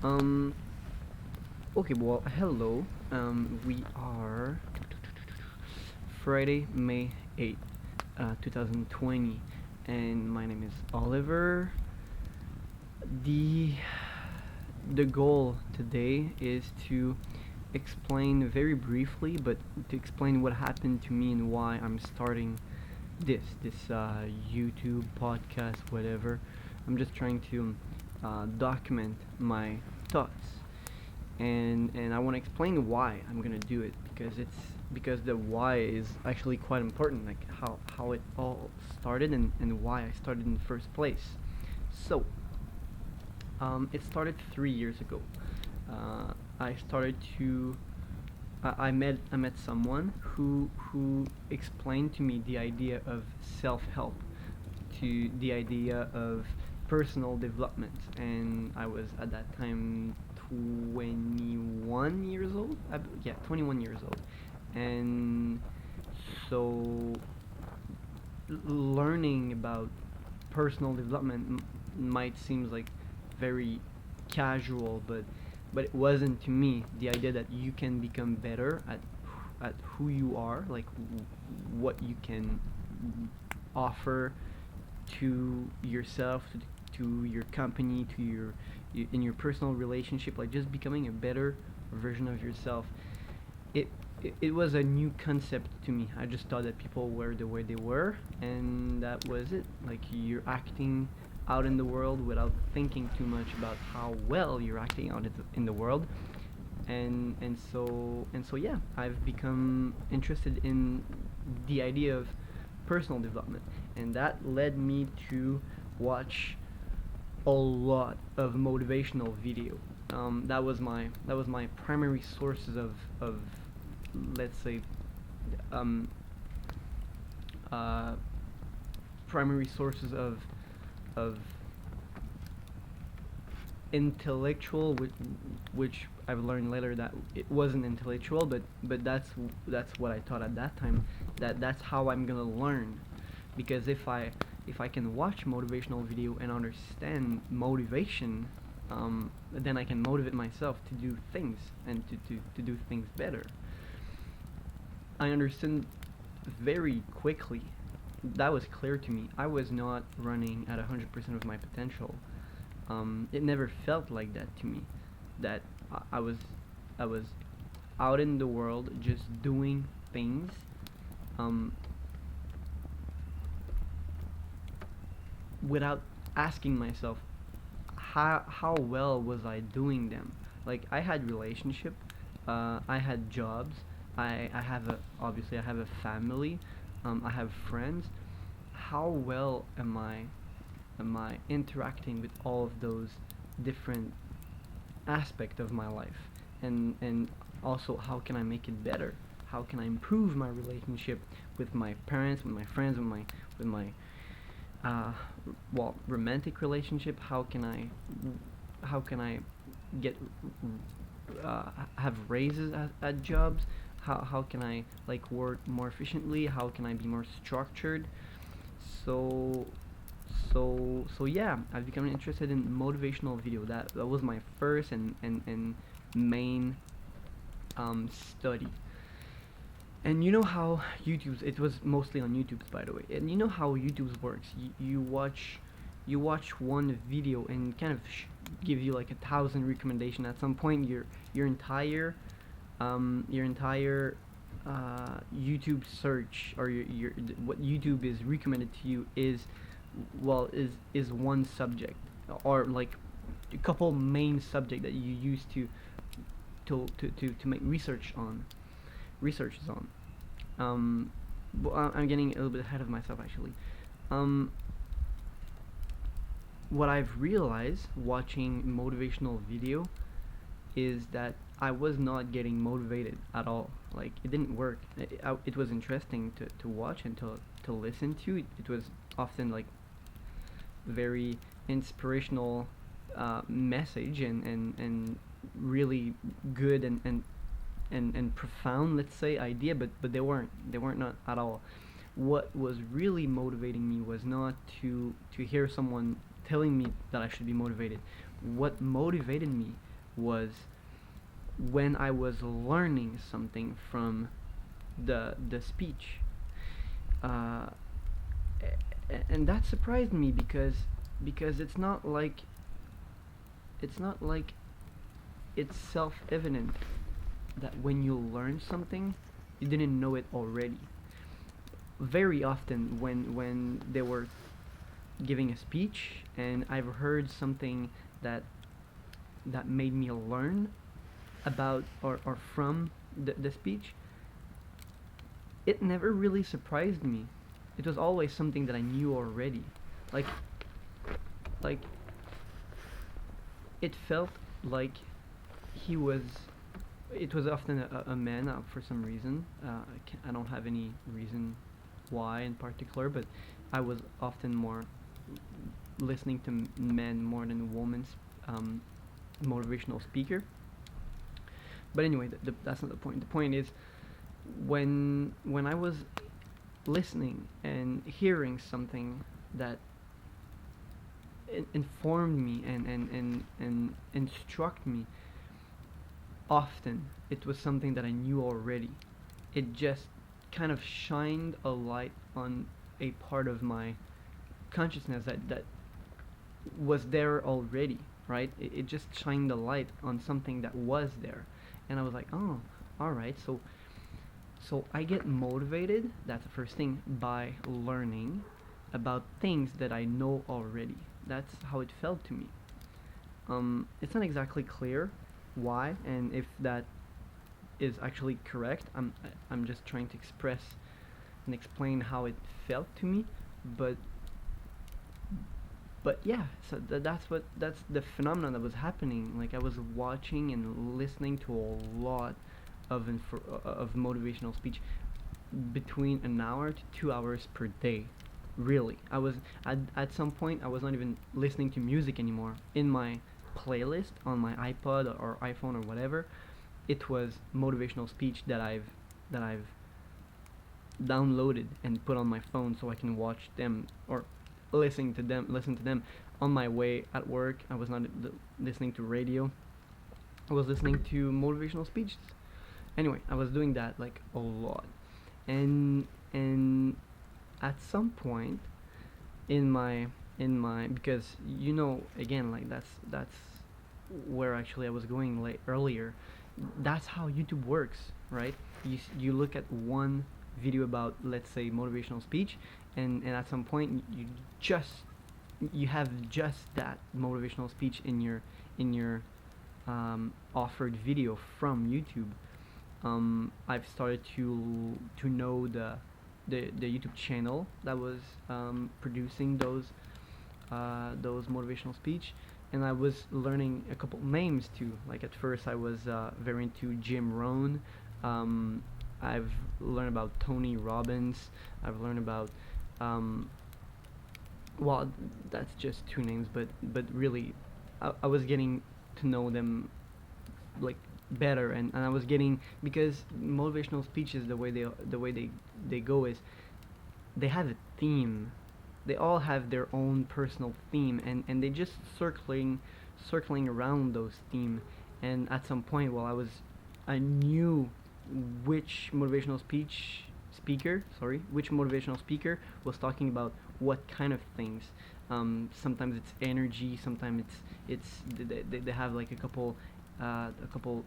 Um, okay, well, hello. We are Friday, May 8th, 2020, and my name is Oliver. The the goal today is to explain very briefly, but to explain what happened to me and why I'm starting this YouTube podcast, whatever. I'm just trying to document my thoughts, and I want to explain why I'm gonna do it because the why is actually quite important, like how it all started and why I started in the first place. So it started 3 years ago. I started to I met someone who explained to me the idea of self-help, to the idea of personal development, and I was at that time 21 years old. Yeah, 21 years old, and so learning about personal development might seem like very casual, but it wasn't to me. The idea that you can become better at who you are, like what you can offer to yourself, to your company, to in your personal relationship, like just becoming a better version of yourself. It, it was a new concept to me. I just thought that people were the way they were, and that was it. Like you're acting out in the world without thinking too much about how well you're acting out in the world, and so yeah, I've become interested in the idea of personal development, and that led me to watch a lot of motivational video. That was my primary sources of let's say um, uh, primary sources of intellectual, which I've learned later that it wasn't intellectual, but that's what I thought at that time. That's how I'm gonna learn, because if I can watch motivational video and understand motivation, then I can motivate myself to do things and to do things better. I understand very quickly. That was clear to me. I was not running at 100% of my potential. It never felt like that to me. That I was out in the world just doing things, um, without asking myself how well was I doing them. Like I had relationship, I had jobs, I have a obviously I have a family, I have friends. How well am I interacting with all of those different aspect of my life, and also how can I make it better, how can I improve my relationship with my parents, with my friends, with my uh, well, romantic relationship. How can I get have raises at jobs, how can I like work more efficiently, how can I be more structured. So so so yeah, I've become interested in motivational video. That was my first and main study. And you know how YouTube's, it was mostly on YouTube's, by the way. And you know how YouTube's works. You watch one video and kind of give you like 1,000 recommendation. At some point, your entire YouTube search, or what YouTube is recommended to you is, well, is one subject, or like a couple main subject that you use to make researches on. um, I'm getting a little bit ahead of myself, actually. Um, what I've realized watching motivational video is that I was not getting motivated at all. Like it didn't work. It was interesting to watch and to listen to. It was often like very inspirational message, and really good and profound, let's say, idea, but they weren't not at all. What was really motivating me was not to hear someone telling me that I should be motivated. What motivated me was when I was learning something from the speech, uh, and that surprised me because it's not like it's self-evident that when you learn something, you didn't know it already. Very often, when they were giving a speech and I've heard something that that made me learn about or from the speech, it never really surprised me. It was always something that I knew already. Like like it felt like he was. It was often a man, for some reason. I don't have any reason why in particular, but I was often more listening to men more than women's um, motivational speaker. But anyway, that's not the point. The point is when I was listening and hearing something that informed me and instruct me, often it was something that I knew already. It just kind of shined a light on a part of my consciousness that was there already, right? It just shined a light on something that was there. And I was like, oh, all right. So I get motivated, that's the first thing, by learning about things that I know already. That's how it felt to me. It's not exactly clear why and if that is actually correct. I'm just trying to express and explain how it felt to me, but yeah. So that's the phenomenon that was happening. Like I was watching and listening to a lot of motivational speech between an hour to 2 hours per day. Really, I was at some point I was not even listening to music anymore. In my playlist on my iPod or iPhone or whatever, it was motivational speech that I've downloaded and put on my phone so I can watch them or listen to them on my way at work. I was not listening to radio. I was listening to motivational speeches. Anyway, I was doing that like a lot, and at some point in my because again, like that's where actually I was going late earlier. That's how YouTube works, right? You look at one video about, let's say, motivational speech, and at some point just you have just that motivational speech in your offered video from YouTube. I've started to know the YouTube channel that was producing those motivational speech, and I was learning a couple names too. Like at first, I was very into Jim Rohn. Um, I've learned about Tony Robbins. I've learned about um, well, that's just two names, but really, I was getting to know them like better, and I was getting, because motivational speeches, the way they go is they have a theme. They all have their own personal theme, and they just circling around those theme. And at some point, I knew which which motivational speaker was talking about what kind of things. Sometimes it's energy. Sometimes they have like a couple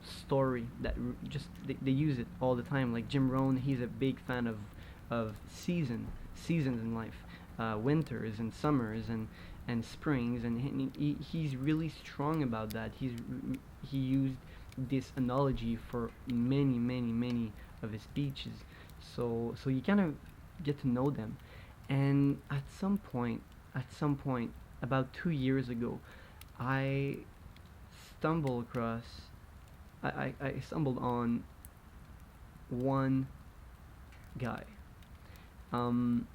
story that they use it all the time. Like Jim Rohn, he's a big fan of seasons in life, winters and summers and springs, and he's really strong about that. He used this analogy for many of his speeches, so you kind of get to know them. And at some point about 2 years ago, I stumbled across I stumbled on one guy. Um,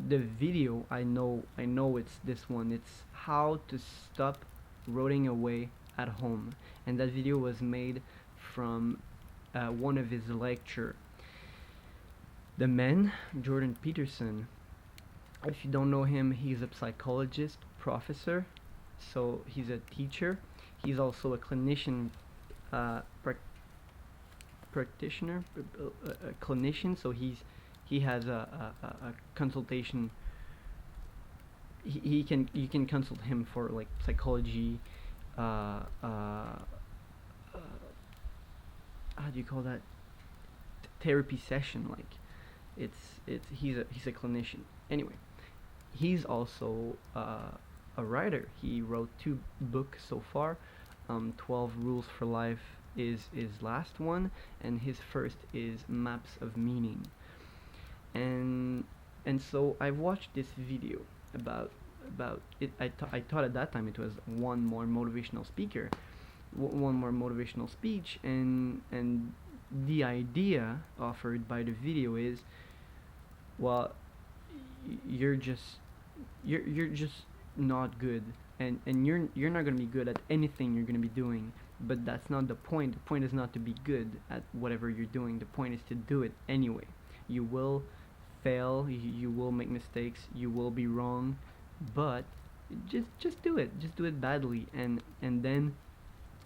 the video, I know it's this one. It's how to stop rotting away at home, and that video was made from one of his lecture. The man, Jordan Peterson. If you don't know him, he's a psychologist professor, so he's a teacher. He's also a clinician, uh, prac- practitioner, a clinician. So he has a consultation. He can, you can consult him for like psychology, uh, uh, how do you call that, therapy session. Like it's he's a clinician. Anyway, he's also a writer. He wrote two books so far. 12 Rules for Life is his last one, and his first is Maps of Meaning. And so I watched this video about it. I thought at that time it was one more motivational speaker, one more motivational speech, and the idea offered by the video is, well, you're just you're just not good, and you're not going to be good at anything you're going to be doing. But that's not the point. The point is not to be good at whatever you're doing. The point is to do it anyway. You will fail, you will make mistakes, you will be wrong, but just do it. Just do it badly, and then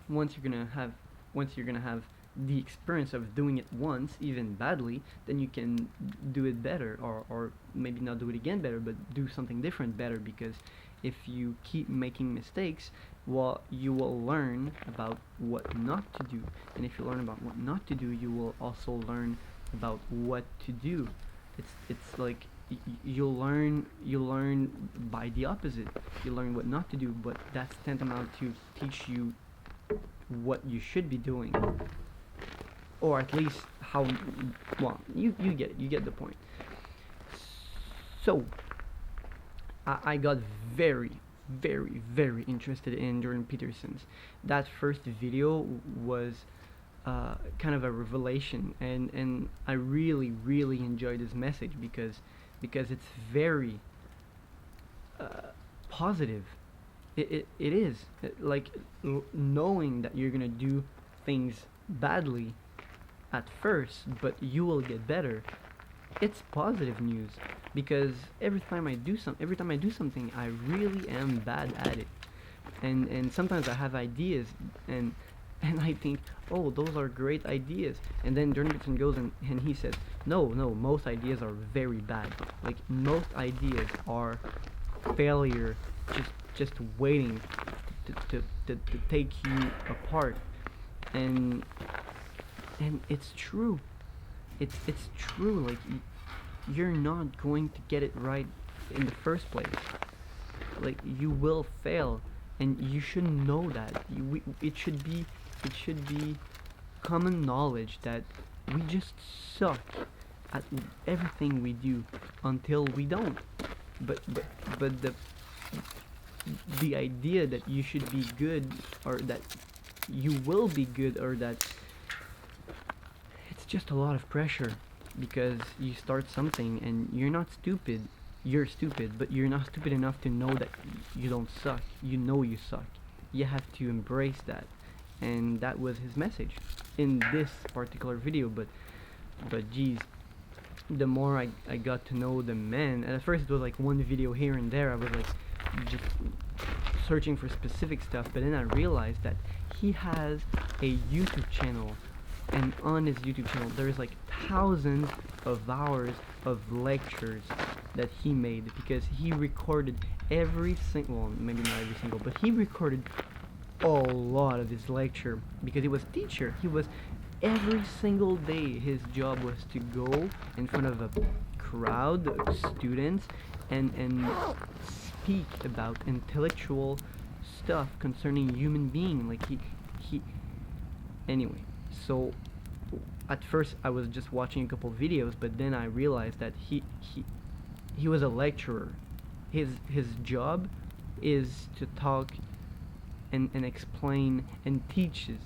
once you're gonna have once you're gonna have the experience of doing it once, even badly, then you can do it better, or maybe not do it again better, but do something different better. Because if you keep making mistakes, well, you will learn about what not to do, and if you learn about what not to do, you will also learn about what to do. It's like you learn by the opposite. You learn what not to do, but that's tantamount to teach you what you should be doing, or at least how. Well, you get it, you get the point. So I got very, very, very interested in Jordan Peterson's. That first video was kind of a revelation, and I really, really enjoyed his message because it's very positive. It is like knowing that you're gonna do things badly at first, but you will get better. It's positive news, because every time I do something, I really am bad at it, and sometimes I have ideas, and I think, oh, those are great ideas, and then Jordan Peterson goes and he says, no, most ideas are very bad. Like, most ideas are failure, just waiting to take you apart. And it's true. It's true. Like, you're not going to get it right in the first place. Like, you will fail, and you should know that. It should be common knowledge that we just suck at everything we do until we don't. But the idea that you should be good, or that you will be good, or that it's just a lot of pressure, because you start something and you're not stupid. You're stupid, but you're not stupid enough to know that you don't suck. You know you suck. You have to embrace that. And that was his message in this particular video. But geez, the more I got to know the man, and at first it was like one video here and there, I was like just searching for specific stuff, but then I realized that he has a YouTube channel, and on his YouTube channel there is like thousands of hours of lectures that he made, because he recorded every single, well, maybe not every single, but he recorded a lot of his lecture, because he was teacher. He was, every single day his job was to go in front of a crowd of students and speak about intellectual stuff concerning human being. Like, he anyway. So at first I was just watching a couple videos, but then I realized that he was a lecturer. His job is to talk and explain and teaches.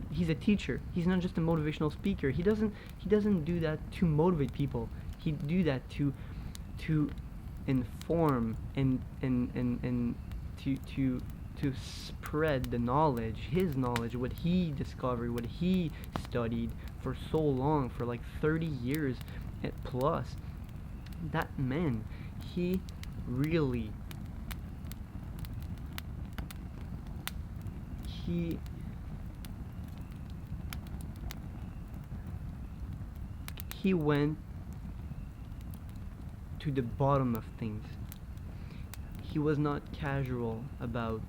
He's a teacher. He's not just a motivational speaker. He doesn't do that to motivate people. He do that to inform and to spread the knowledge, his knowledge, what he discovered, what he studied for so long, for like 30 years at plus. That man, he really he went to the bottom of things. He was not casual about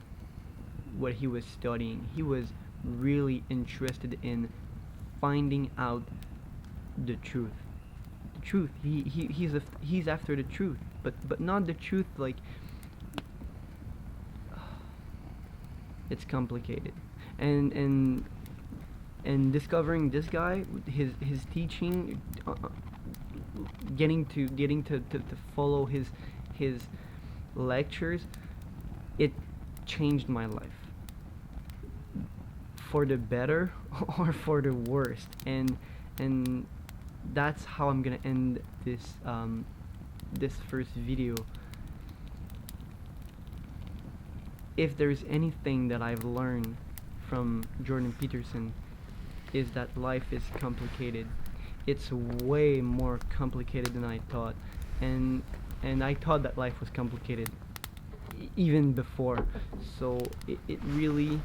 what he was studying. He was really interested in finding out the truth. The truth. He's after the truth, but not the truth like it's complicated. And discovering this guy, his teaching, getting to follow his lectures, it changed my life for the better or for the worst. And that's how I'm gonna end this first video. If there's anything that I've learned from Jordan Peterson, is that life is complicated. It's way more complicated than I thought, and I thought that life was complicated even before. So it really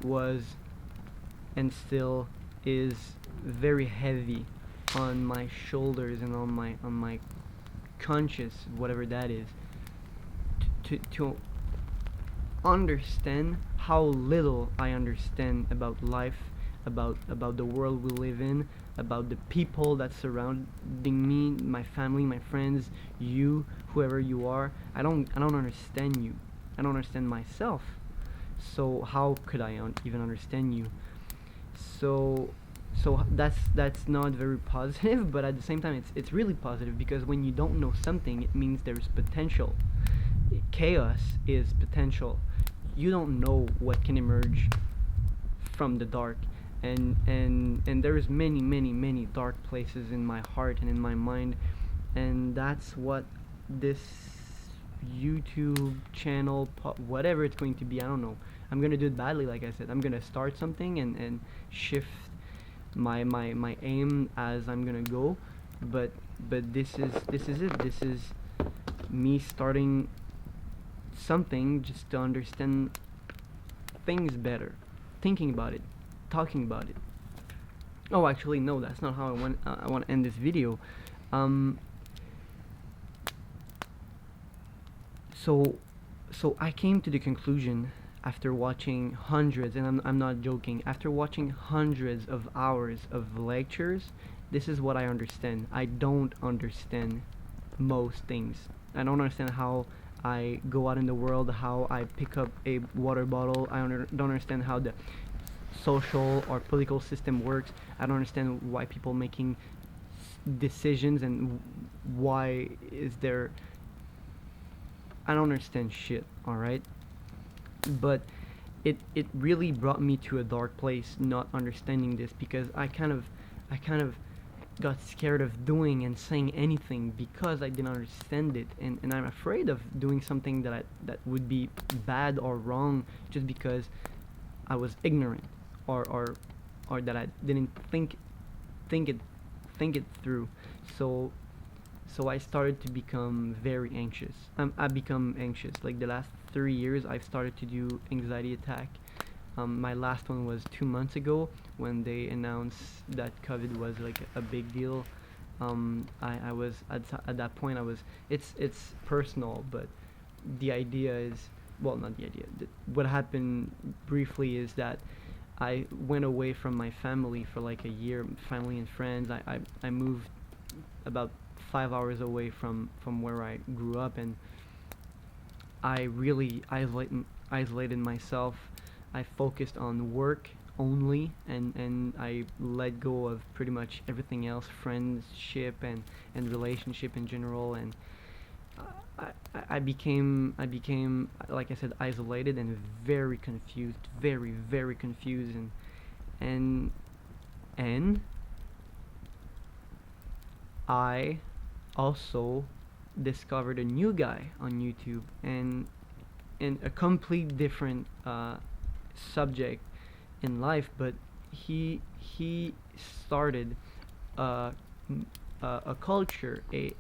was, and still is, very heavy on my shoulders and on my conscious, whatever that is, to understand how little I understand about life, about the world we live in, about the people that surrounding me, my family, my friends, you, whoever you are. I don't understand you. I don't understand myself. So how could I even understand you? So that's not very positive, but at the same time it's really positive, because when you don't know something, it means there's potential. Chaos is potential. You don't know what can emerge from the dark, and there's many dark places in my heart and in my mind, and that's what this YouTube channel, whatever it's going to be, I don't know. I'm gonna do it badly, like I said. I'm gonna start something and shift my aim as I'm gonna go, but this is it. This is me starting something just to understand things better, thinking about it, talking about it. Oh, actually, no, that's not how I want to end this video. So I came to the conclusion, after watching hundreds, and I'm not joking, after watching hundreds of hours of lectures, this is what I understand. I don't understand most things. I don't understand how I go out in the world, how I pick up a water bottle. I don't understand how the social or political system works. I don't understand why people making decisions, and why is there... I don't understand shit, alright? But it really brought me to a dark place, not understanding this, because I kind of got scared of doing and saying anything because I didn't understand it, and I'm afraid of doing something that would be bad or wrong just because I was ignorant, or that I didn't think it through. So I started to become very anxious. I become anxious. Like the last 3 years, I've started to do anxiety attack. My last one was 2 months ago, when they announced that COVID was like a big deal. I was at that point. It's personal, but the idea is, well, not the idea. What happened briefly is that I went away from my family for like a year, family and friends. I moved about 5 hours away from where I grew up, and I really isolated myself. I focused on work only, and I let go of pretty much everything else, friendship and relationship in general, and I became, like I said, isolated and very confused, very confused, and I also discovered a new guy on YouTube, and a complete different subject in life, but he started a culture. He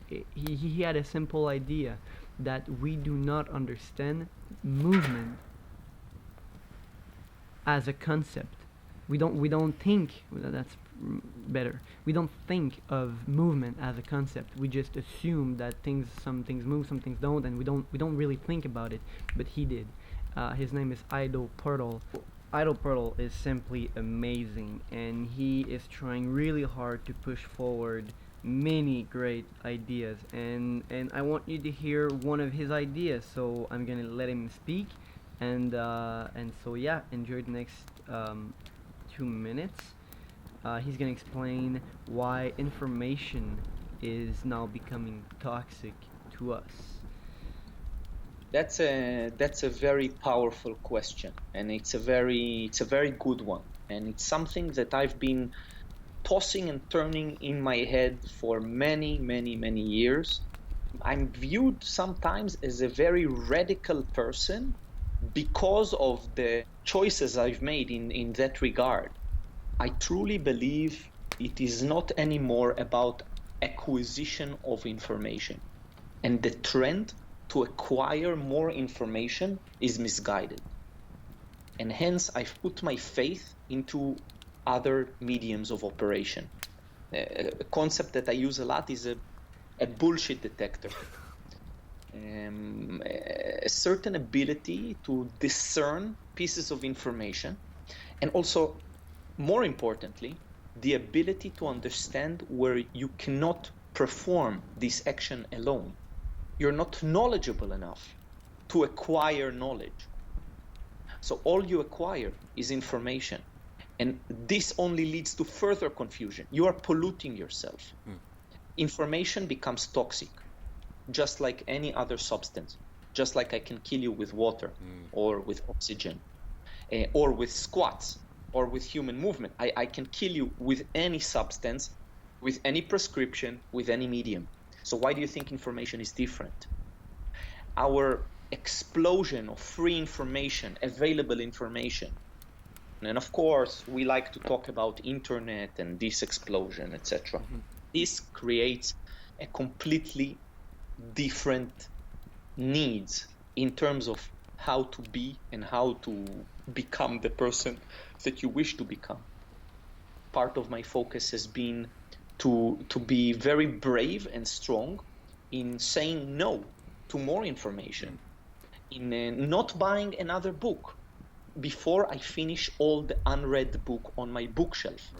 had a simple idea that we do not understand movement as a concept. We don't think that's better. We don't think of movement as a concept. We just assume that some things move, some things don't, and we don't really think about it. But he did. His name is Ido Portal. Ido Portal is simply amazing, and he is trying really hard to push forward many great ideas. And I want you to hear one of his ideas. So I'm gonna let him speak, and so yeah, enjoy the next 2 minutes. He's gonna explain why information is now becoming toxic to us. That's a very powerful question, and it's a very good one, and it's something that I've been tossing and turning in my head for many years. I'm viewed sometimes as a very radical person because of the choices I've made in that regard. I truly believe it is not anymore about acquisition of information, and the trend to acquire more information is misguided. And hence, I've put my faith into other mediums of operation. A concept that I use a lot is a bullshit detector. A certain ability to discern pieces of information, and also, more importantly, the ability to understand where you cannot perform this action alone. You're not knowledgeable enough to acquire knowledge. So all you acquire is information. And this only leads to further confusion. You are polluting yourself. Information becomes toxic, just like any other substance, just like I can kill you with water or with oxygen or with squats or with human movement. I can kill you with any substance, with any prescription, with any medium. So why do you think information is different? Our explosion of free information, available information, and of course, we like to talk about internet and this explosion, etc. This creates a completely different needs in terms of how to be and how to become the person that you wish to become. Part of my focus has been to be very brave and strong in saying no to more information, in not buying another book before I finish all the unread book on my bookshelf,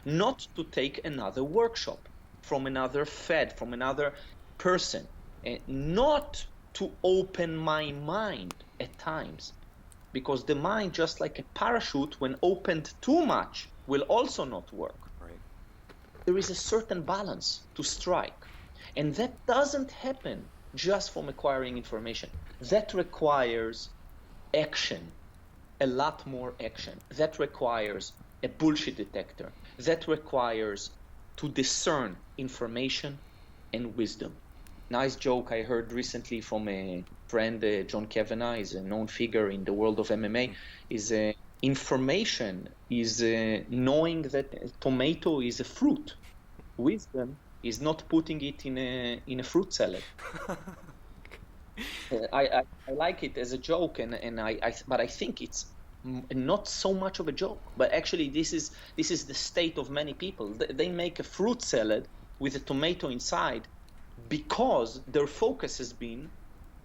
not to take another workshop from another fed, from another person, not to open my mind at times, because the mind, just like a parachute, when opened too much, will also not work. There is a certain balance to strike, and that doesn't happen just from acquiring information. That requires action, a lot more action. That requires a bullshit detector. That requires to discern information and wisdom. Nice joke I heard recently from a friend, John Kavanagh, is a known figure in the world of MMA, is information is knowing that a tomato is a fruit. Wisdom is not putting it in a fruit salad. I like it as a joke, but I think it's not so much of a joke. But actually, this is the state of many people. They make a fruit salad with a tomato inside because their focus has been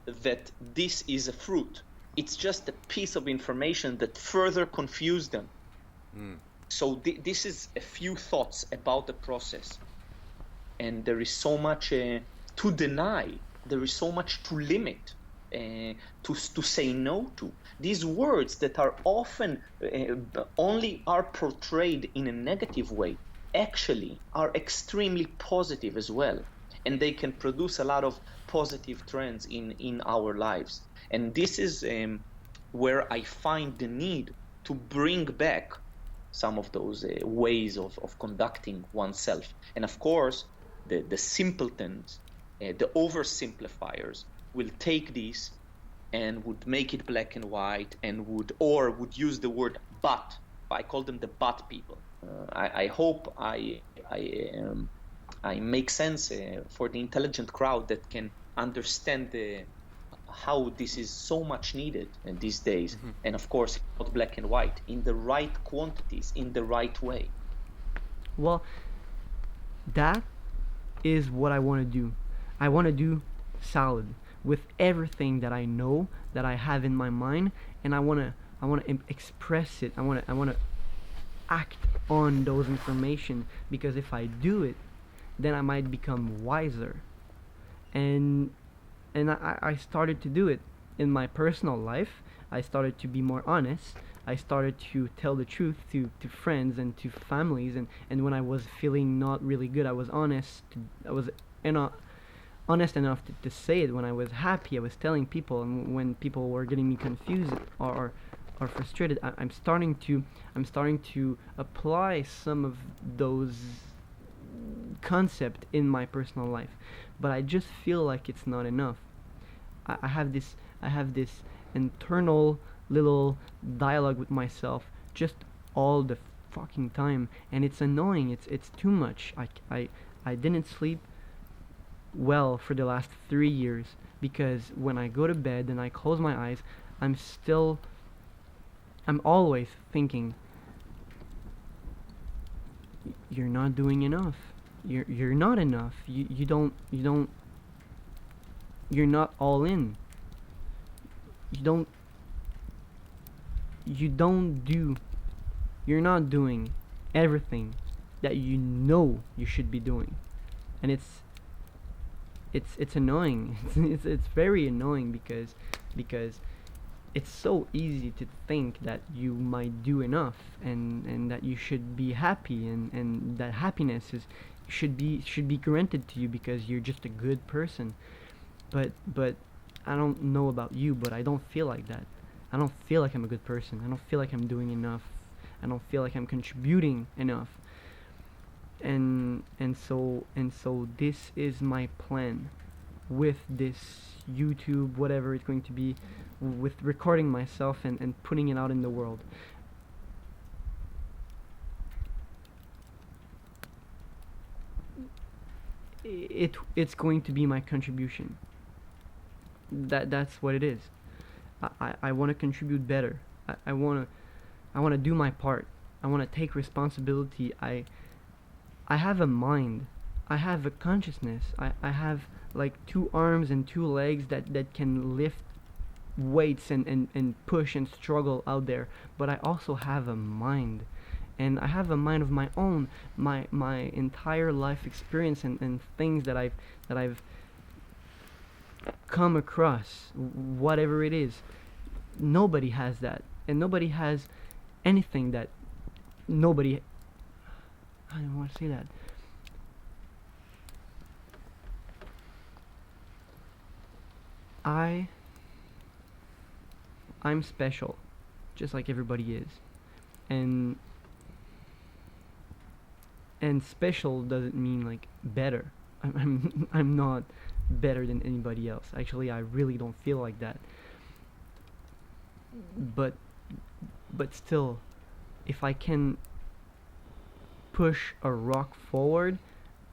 that this is a fruit. It's just a piece of information that further confused them. So this is a few thoughts about the process. And there is so much to deny. There is so much to limit, to say no to. These words that are often only are portrayed in a negative way actually are extremely positive as well. And they can produce a lot of positive trends in our lives. And this is where I find the need to bring back some of those ways of conducting oneself. And of course, the simpletons, the oversimplifiers will take this and would make it black and white and would use the word but. I call them the but people. I hope I make sense for the intelligent crowd that can understand how this is so much needed in these days. Mm-hmm. And of course, not black and white, in the right quantities, in the right way. Well, that is what I want to do. I want to do salad with everything that I know, that I have in my mind, and I want to express it. I want to act on those information, because if I do it, then I might become wiser. And I started to do it in my personal life. I started to be more honest. I started to tell the truth to friends and to families, and when I was feeling not really good, I was honest. I was eno- honest enough to say it. When I was happy, I was telling people, and when people were getting me confused or frustrated, I'm starting to apply some of those concept in my personal life, but I just feel like it's not enough. I have this internal little dialogue with myself just all the fucking time, and it's annoying. It's too much. I didn't sleep well for the last 3 years, because when I go to bed and I close my eyes, I'm still I'm always thinking, you're not doing enough. You're not enough. You don't you're not all in. You don't you don't do you're not doing everything that you know you should be doing. And it's annoying. It's very annoying, because it's so easy to think that you might do enough, and that you should be happy, and that happiness is should be granted to you because you're just a good person. But I don't know about you, but I don't feel like that. I don't feel like I'm a good person. I don't feel like I'm doing enough. I don't feel like I'm contributing enough. And so this is my plan with this YouTube, whatever it's going to be, with recording myself and putting it out in the world. It's going to be my contribution. That's what it is. I want to contribute better. I want to do my part. I want to take responsibility. I have a mind. I have a consciousness. I have like two arms and two legs that can lift weights and push and struggle out there. But I also have a mind. And I have a mind of my own. My entire life experience and things that I've come across, whatever it is. Nobody has that. And nobody has anything that nobody I don't want to say that. I I'm special, just like everybody is, and and special doesn't mean like better. I'm not better than anybody else. Actually, I really don't feel like that. But but still, if I can push a rock forward,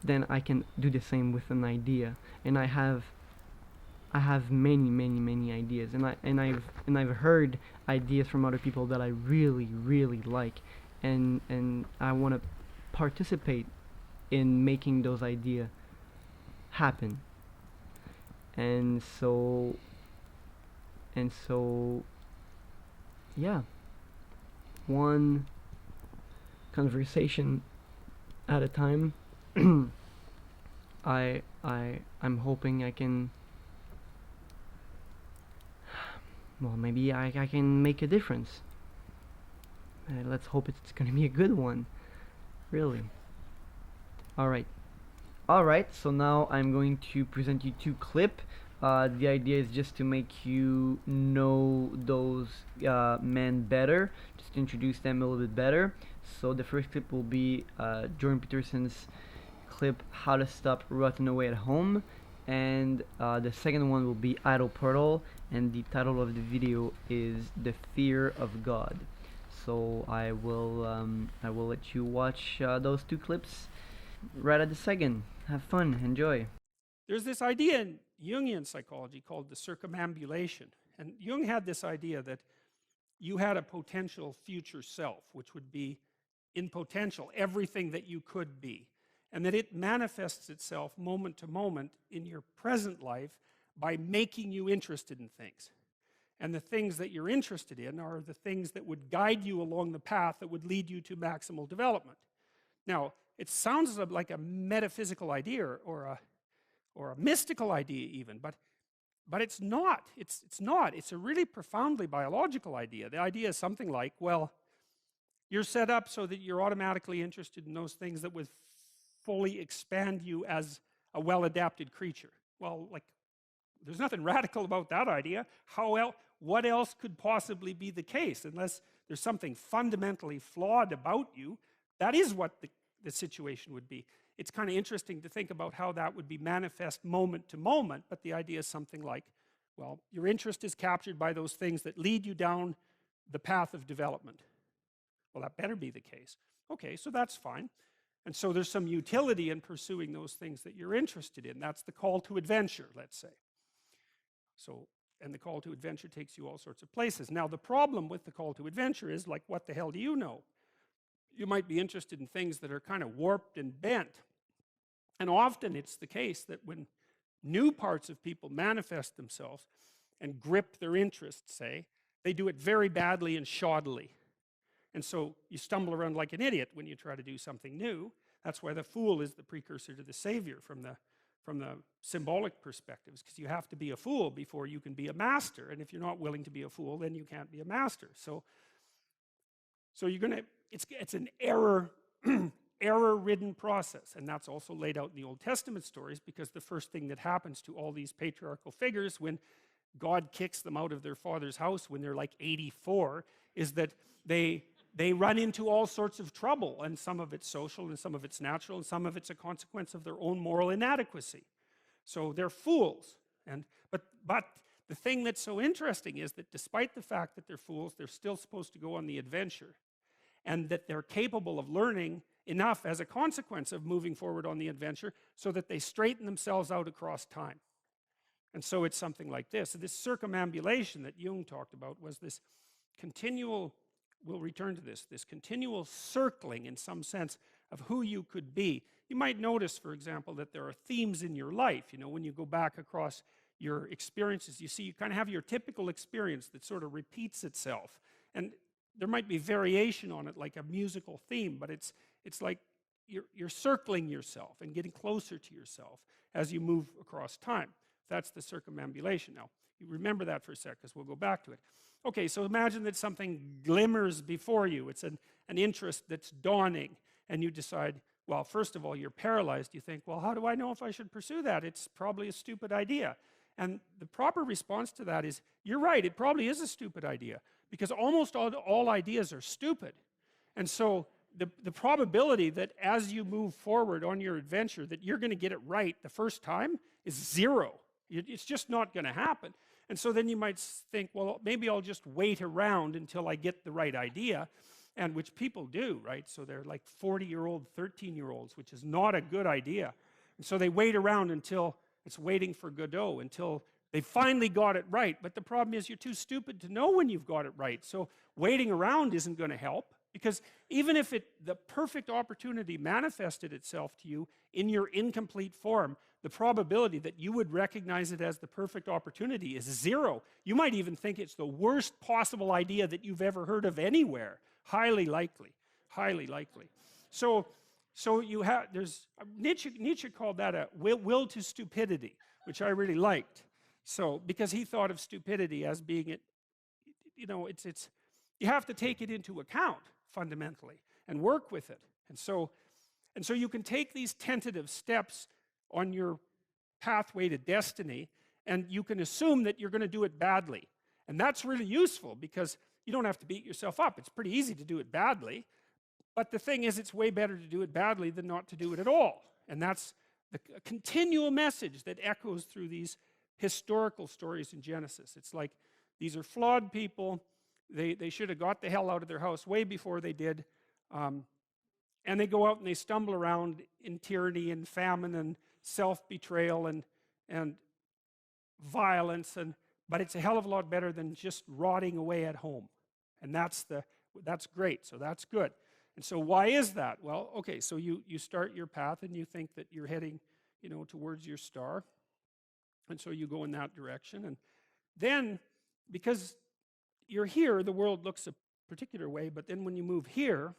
then I can do the same with an idea. And I have many ideas, and I've heard ideas from other people that I really like, and I want to participate in making those ideas happen. And so yeah, one conversation at a time. I'm hoping I can, well, maybe I can make a difference. Let's hope it's gonna be a good one, really. All right. All right. So now I'm going to present you two clip. The idea is just to make you know those men better, just to introduce them a little bit better. So the first clip will be Jordan Peterson's clip "How to Stop Rotting Away at Home," and the second one will be Ido Portal, and the title of the video is "The Fear of God." So I will let you watch those two clips right at the second. Have fun, enjoy. There's this idea in Jungian psychology called the circumambulation. And Jung had this idea that you had a potential future self, which would be in potential everything that you could be, and that it manifests itself moment to moment in your present life by making you interested in things. And the things that you're interested in are the things that would guide you along the path that would lead you to maximal development. Now, it sounds like a metaphysical idea or a mystical idea even, but it's not. It's not. It's a really profoundly biological idea. The idea is something like, well, you're set up so that you're automatically interested in those things that would fully expand you as a well-adapted creature. Well, like, there's nothing radical about that idea. What else could possibly be the case? Unless there's something fundamentally flawed about you, that is what the situation would be. It's kind of interesting to think about how that would be manifest moment to moment, but the idea is something like, well, your interest is captured by those things that lead you down the path of development. Well, that better be the case. Okay, so that's fine. And so there's some utility in pursuing those things that you're interested in. That's the call to adventure, let's say. So, and the call to adventure takes you all sorts of places. Now, the problem with the call to adventure is, like, what the hell do you know? You might be interested in things that are kind of warped and bent. And often it's the case that when new parts of people manifest themselves and grip their interests, say, they do it very badly and shoddily. And so you stumble around like an idiot when you try to do something new. That's why the fool is the precursor to the savior from the symbolic perspectives, because you have to be a fool before you can be a master. And if you're not willing to be a fool, then you can't be a master. So you're gonna, it's an error-ridden process. And that's also laid out in the Old Testament stories, because the first thing that happens to all these patriarchal figures when God kicks them out of their father's house when they're like 84 is that they run into all sorts of trouble, and some of it's social and some of it's natural and some of it's a consequence of their own moral inadequacy. So they're fools. But the thing that's so interesting is that despite the fact that they're fools, they're still supposed to go on the adventure, and that they're capable of learning enough as a consequence of moving forward on the adventure so that they straighten themselves out across time. And so it's something like this. So this circumambulation that Jung talked about was this continual, we'll return to this continual circling in some sense of who you could be. You might notice, for example, that there are themes in your life. You know, when you go back across your experiences, you see you kind of have your typical experience that sort of repeats itself. And there might be variation on it, like a musical theme, but it's like you're circling yourself and getting closer to yourself as you move across time. That's the circumambulation. Now, you remember that for a sec, because we'll go back to it. Okay, so imagine that something glimmers before you. It's an interest that's dawning, and you decide, well, first of all, you're paralyzed. You think, well, how do I know if I should pursue that? It's probably a stupid idea. And the proper response to that is, you're right, it probably is a stupid idea, because almost all ideas are stupid. And so the probability that as you move forward on your adventure that you're going to get it right the first time is zero. It's just not going to happen. And so then you might think, well, maybe I'll just wait around until I get the right idea, and which people do, right? So they're like 40-year-old, 13-year-olds, which is not a good idea. And so they wait around until it's waiting for Godot, until they finally got it right. But the problem is you're too stupid to know when you've got it right. So waiting around isn't going to help, because even if the perfect opportunity manifested itself to you in your incomplete form, the probability that you would recognize it as the perfect opportunity is zero. You might even think it's the worst possible idea that you've ever heard of anywhere. Highly likely. Highly likely. So you have, there's, Nietzsche called that a will to stupidity, which I really liked. So, because he thought of stupidity as being it, you know, it's you have to take it into account fundamentally and work with it. And so you can take these tentative steps on your pathway to destiny, and you can assume that you're going to do it badly. And that's really useful, because you don't have to beat yourself up. It's pretty easy to do it badly. But the thing is, it's way better to do it badly than not to do it at all. And that's the continual message that echoes through these historical stories in Genesis. It's like, these are flawed people. They should have got the hell out of their house way before they did. And they go out and they stumble around in tyranny and famine and self-betrayal and violence, but it's a hell of a lot better than just rotting away at home. And that's great, so that's good. And so why is that? Well, okay, so you start your path and you think that you're heading, towards your star. And so you go in that direction. And then, because you're here, the world looks a particular way, but then when you move here,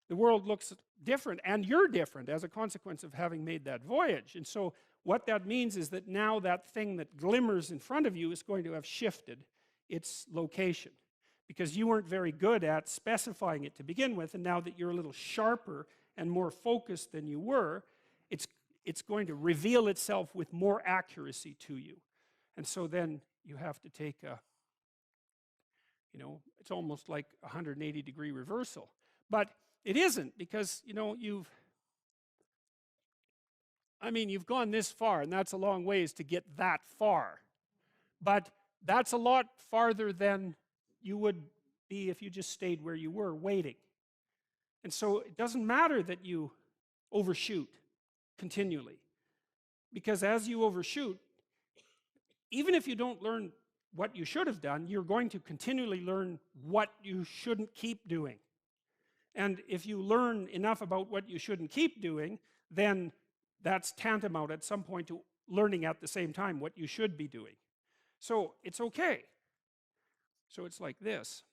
the world looks different, and you're different as a consequence of having made that voyage. And so what that means is that now that thing that glimmers in front of you is going to have shifted its location, because you weren't very good at specifying it to begin with, and now that you're a little sharper and more focused than you were, it's going to reveal itself with more accuracy to you. And so then you have to take it's almost like a 180-degree reversal. But it isn't, because, you've gone this far, and that's a long ways to get that far. But that's a lot farther than you would be if you just stayed where you were waiting. And so it doesn't matter that you overshoot continually, because as you overshoot, even if you don't learn what you should have done, you're going to continually learn what you shouldn't keep doing. And if you learn enough about what you shouldn't keep doing, then that's tantamount at some point to learning at the same time what you should be doing. So it's okay. So it's like this.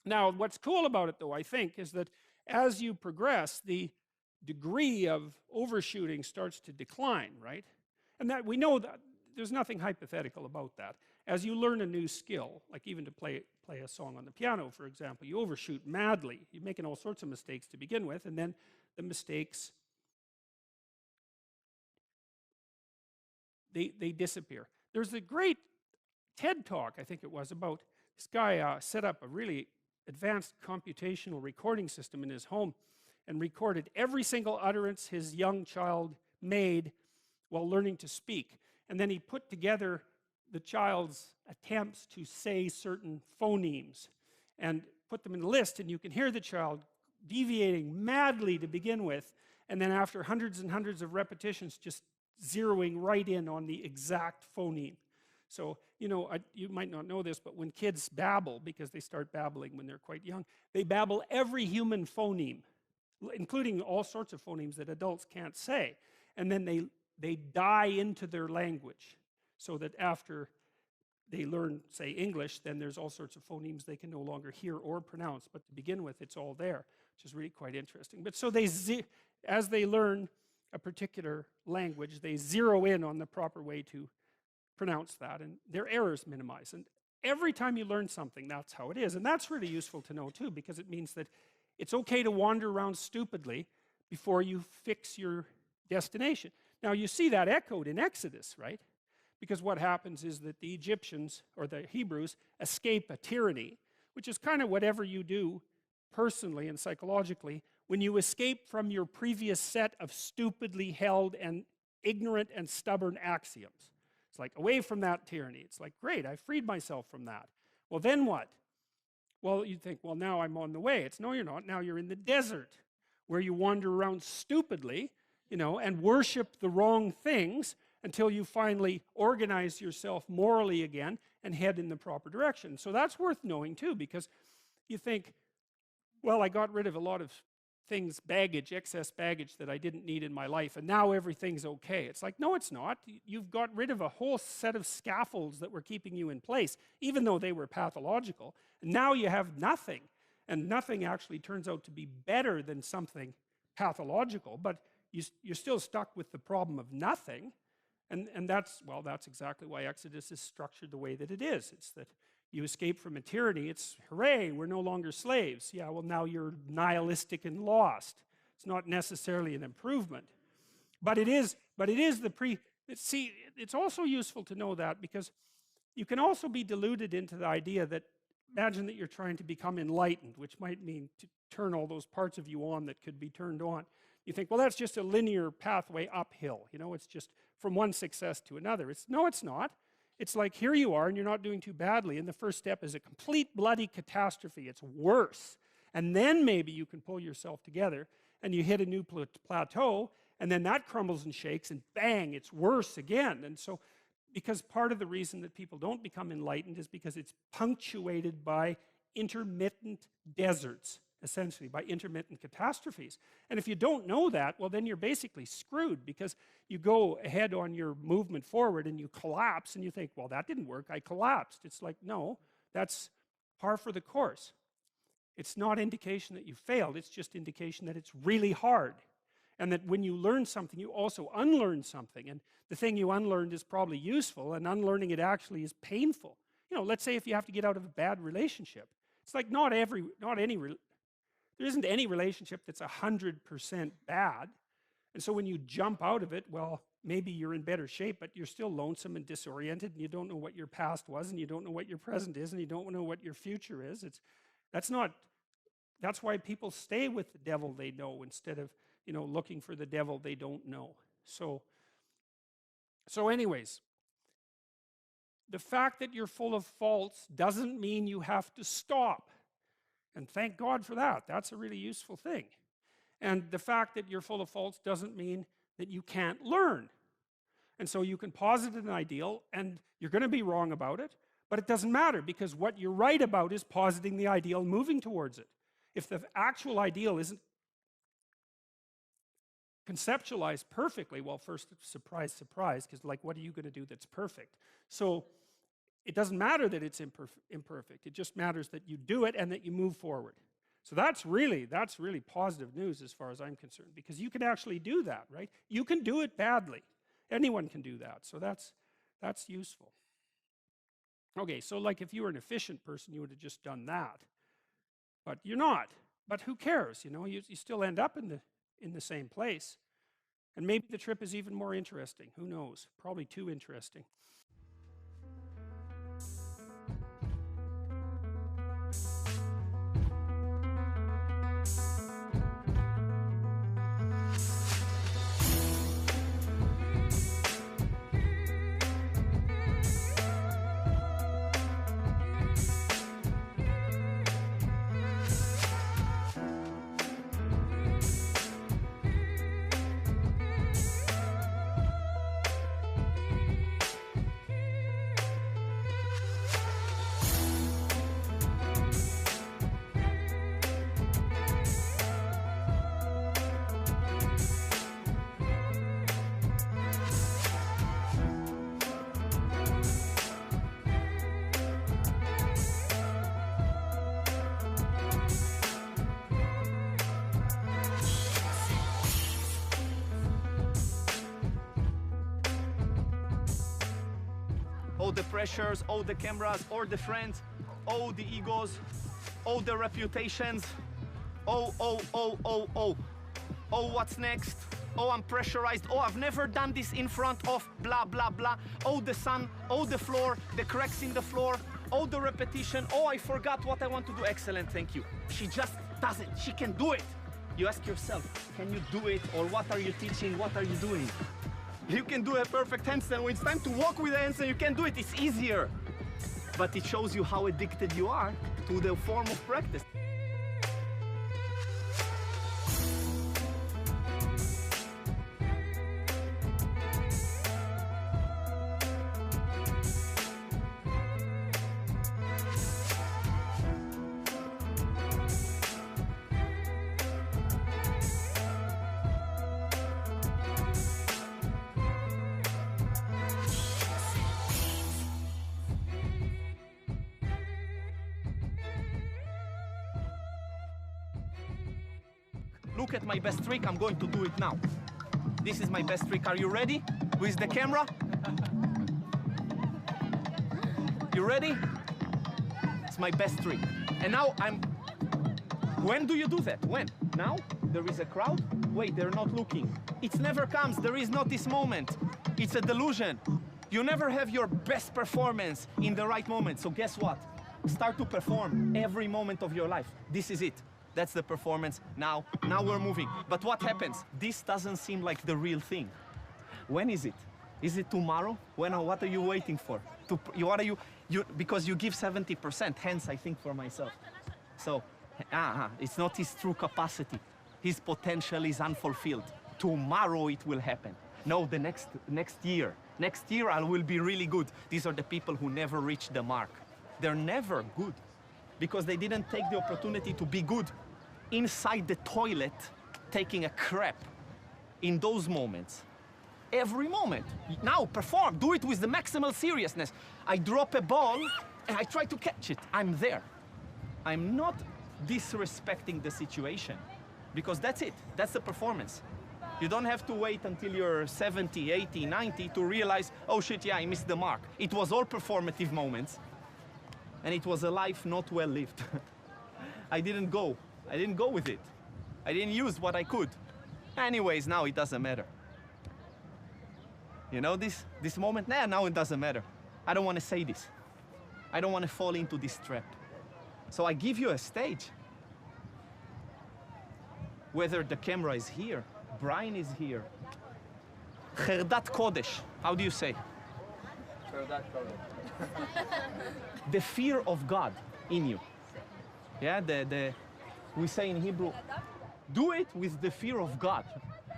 Now, what's cool about it, though, I think, is that as you progress, the degree of overshooting starts to decline, right? And that we know that there's nothing hypothetical about that. As you learn a new skill, like even to play a song on the piano, for example, you overshoot madly. You're making all sorts of mistakes to begin with, and then the mistakes, they disappear. There's a great TED talk, I think it was, about this guy set up a really advanced computational recording system in his home and recorded every single utterance his young child made while learning to speak. And then he put together the child's attempts to say certain phonemes and put them in a list, and you can hear the child deviating madly to begin with, and then after hundreds and hundreds of repetitions, just zeroing right in on the exact phoneme. So, you might not know this, but when kids babble, because they start babbling when they're quite young, they babble every human phoneme, including all sorts of phonemes that adults can't say. And then they die into their language, so that after they learn, say, English, then there's all sorts of phonemes they can no longer hear or pronounce. But to begin with, it's all there, which is really quite interesting. But so as they learn a particular language, they zero in on the proper way to pronounce that, and their errors minimize. And every time you learn something, that's how it is. And that's really useful to know, too, because it means that it's okay to wander around stupidly before you fix your destination. Now, you see that echoed in Exodus, right? Because what happens is that the Egyptians, or the Hebrews, escape a tyranny, which is kind of whatever you do personally and psychologically when you escape from your previous set of stupidly held and ignorant and stubborn axioms. It's like, away from that tyranny. It's like, great, I freed myself from that. Well, then what? Well, you think, well, now I'm on the way. It's, no, you're not. Now you're in the desert, where you wander around stupidly, and worship the wrong things until you finally organize yourself morally again and head in the proper direction. So that's worth knowing, too, because you think, well, I got rid of a lot of things, excess baggage that I didn't need in my life, and now everything's okay. It's like, no, it's not. You've got rid of a whole set of scaffolds that were keeping you in place, even though they were pathological. And now you have nothing, and nothing actually turns out to be better than something pathological, but you're still stuck with the problem of nothing. And that's exactly why Exodus is structured the way that it is. It's that you escape from a tyranny. It's, hooray, we're no longer slaves. Yeah, well, now you're nihilistic and lost. It's not necessarily an improvement. But it is see, it's also useful to know that, because you can also be deluded into the idea that, imagine that you're trying to become enlightened, which might mean to turn all those parts of you on that could be turned on. You think, well, that's just a linear pathway uphill. It's just from one success to another. No, it's not. It's like, here you are, and you're not doing too badly, and the first step is a complete bloody catastrophe. It's worse. And then maybe you can pull yourself together, and you hit a new plateau, And then that crumbles and shakes, and bang, it's worse again. And so, because part of the reason that people don't become enlightened is because it's punctuated by intermittent deserts, essentially, by intermittent catastrophes. And if you don't know that, well, then you're basically screwed, because you go ahead on your movement forward and you collapse and you think, well, that didn't work, I collapsed. It's like, no, that's par for the course. It's not indication that you failed, it's just indication that it's really hard. And that when you learn something, you also unlearn something. And the thing you unlearned is probably useful, and unlearning it actually is painful. You know, let's say if you have to get out of a bad relationship. It's like there isn't any relationship that's 100% bad. And so when you jump out of it, well, maybe you're in better shape, but you're still lonesome and disoriented, and you don't know what your past was, and you don't know what your present is, and you don't know what your future is. That's why people stay with the devil they know instead of, you know, looking for the devil they don't know. So anyways, the fact that you're full of faults doesn't mean you have to stop. And thank God for that. That's a really useful thing. And the fact that you're full of faults doesn't mean that you can't learn. And so you can posit an ideal, and you're going to be wrong about it, but it doesn't matter, because what you're right about is positing the ideal, moving towards it. If the actual ideal isn't conceptualized perfectly, well, first, surprise, surprise, because like, what are you going to do that's perfect? So it doesn't matter that it's imperfect. It just matters that you do it and that you move forward. So that's really positive news as far as I'm concerned, because you can actually do that, right? You can do it badly. Anyone can do that. So that's useful. Okay, so like if you were an efficient person, you would have just done that. But you're not. But who cares? You know, you still end up in the same place. And maybe the trip is even more interesting. Who knows? Probably too interesting. All the pressures, all the cameras, all the friends, all the egos, all the reputations. Oh, what's next? Oh, I'm pressurized. Oh, I've never done this in front of blah, blah, blah. Oh, the sun, oh, the floor, the cracks in the floor, oh, the repetition. Oh, I forgot what I want to do. Excellent, thank you. She just does it. She can do it. You ask yourself, can you do it? Or what are you teaching? What are you doing? You can do a perfect handstand. When it's time to walk with a handstand, you can do it. It's easier. But it shows you how addicted you are to the form of practice. Look at my best trick, I'm going to do it now. This is my best trick, are you ready? With the camera? You ready? It's my best trick. And now when do you do that? When? Now? There is a crowd? Wait, they're not looking. It never comes, there is not this moment. It's a delusion. You never have your best performance in the right moment, so guess what? Start to perform every moment of your life. This is it. That's the performance. Now we're moving. But what happens? This doesn't seem like the real thing. When is it? Is it tomorrow? When? What are you waiting for? Because you give 70%, hence I think for myself. So, it's not his true capacity. His potential is unfulfilled. tomorrow it will happen. No, the next year. Next year I will be really good. These are the people who never reach the mark. They're never good because they didn't take the opportunity to be good inside the toilet, taking a crap in those moments. Every moment. Now perform, do it with the maximal seriousness. I drop a ball and I try to catch it. I'm there. I'm not disrespecting the situation because that's it. That's the performance. You don't have to wait until you're 70, 80, 90 to realize, oh shit, yeah, I missed the mark. It was all performative moments and it was a life not well lived. I didn't go with it. I didn't use what I could. Anyways, now it doesn't matter. You know this moment? Nah, now it doesn't matter. I don't want to say this. I don't want to fall into this trap. So I give you a stage. Whether the camera is here, Brian is here. Cherdat Kodesh. How do you say? Cherdat Kodesh. The fear of God in you. Yeah, we say in Hebrew, do it with the fear of God.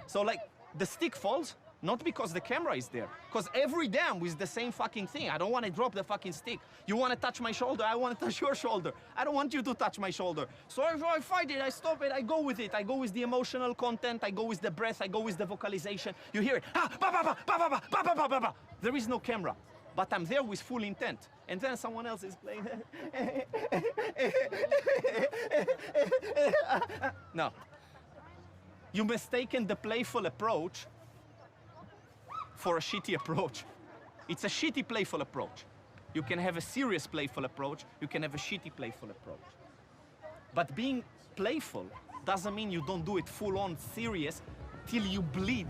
So like the stick falls, not because the camera is there, because every damn with the same fucking thing. I don't want to drop the fucking stick. You want to touch my shoulder, I want to touch your shoulder. I don't want you to touch my shoulder. So if I fight it, I stop it, I go with it. I go with the emotional content, I go with the breath, I go with the vocalization. You hear it, ah, ba, ba, ba, ba, ba, ba, ba, ba, ba, ba, ba. There is no camera, but I'm there with full intent. And then someone else is playing. No. You mistaken the playful approach for a shitty approach. It's a shitty playful approach. You can have a serious playful approach, you can have a shitty playful approach. But being playful doesn't mean you don't do it full on serious till you bleed.